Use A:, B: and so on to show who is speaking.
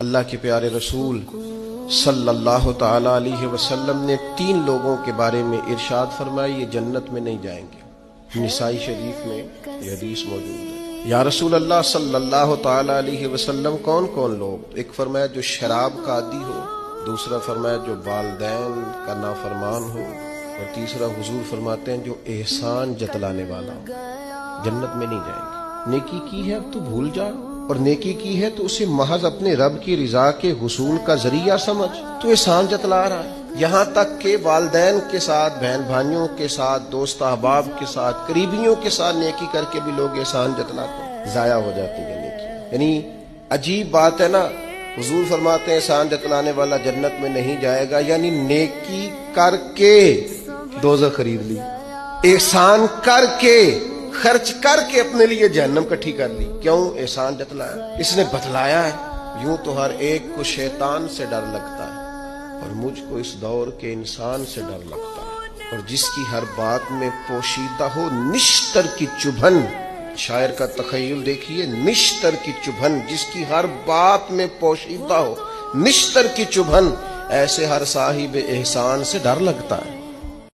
A: اللہ کے پیارے رسول صلی اللہ تعالی علیہ وسلم نے 3 لوگوں کے بارے میں ارشاد فرمایا یہ جنت میں نہیں جائیں گے۔ نسائی شریف میں یہ حدیث موجود ہے۔ یا رسول اللہ صلی اللہ تعالی علیہ وسلم کون کون لوگ؟ ایک فرمایا جو شراب کا عادی ہو، دوسرا فرمایا جو والدین کا نافرمان ہو، اور تیسرا حضور فرماتے ہیں جو احسان جتلانے والا ہو۔ جنت میں نہیں جائیں گے۔ نیکی کی ہے اب تو بھول جا، اور نیکی کی ہے تو اسے محض اپنے رب کی رضا کے حصول کا ذریعہ سمجھ۔ تو احسان جتلا رہا ہے، یہاں تک کہ والدین کے ساتھ، بہن بھائیوں کے ساتھ، دوست احباب کے ساتھ، قریبیوں کے ساتھ نیکی کر کے بھی لوگ احسان جتلاتے ہیں، ضائع ہو جاتی ہے نیکی۔ یعنی عجیب بات ہے نا، حضور فرماتے ہیں احسان جتلانے والا جنت میں نہیں جائے گا، یعنی نیکی کر کے دوزخ خرید لی، احسان کر کے، خرچ کر کے اپنے لیے جہنم کٹھی کر لی۔ کیوں؟ احسان جتلایا، اس نے بتلایا ہے۔ یوں تو ہر ایک کو شیطان سے ڈر لگتا ہے، اور مجھ کو اس دور کے انسان سے ڈر لگتا ہے، اور جس کی ہر بات میں پوشیدہ ہو نشتر کی چبھن۔ شاعر کا تخیل دیکھیے، نشتر کی چبھن، جس کی ہر بات میں پوشیدہ ہو نشتر کی چبھن، ایسے ہر صاحب احسان سے ڈر لگتا ہے۔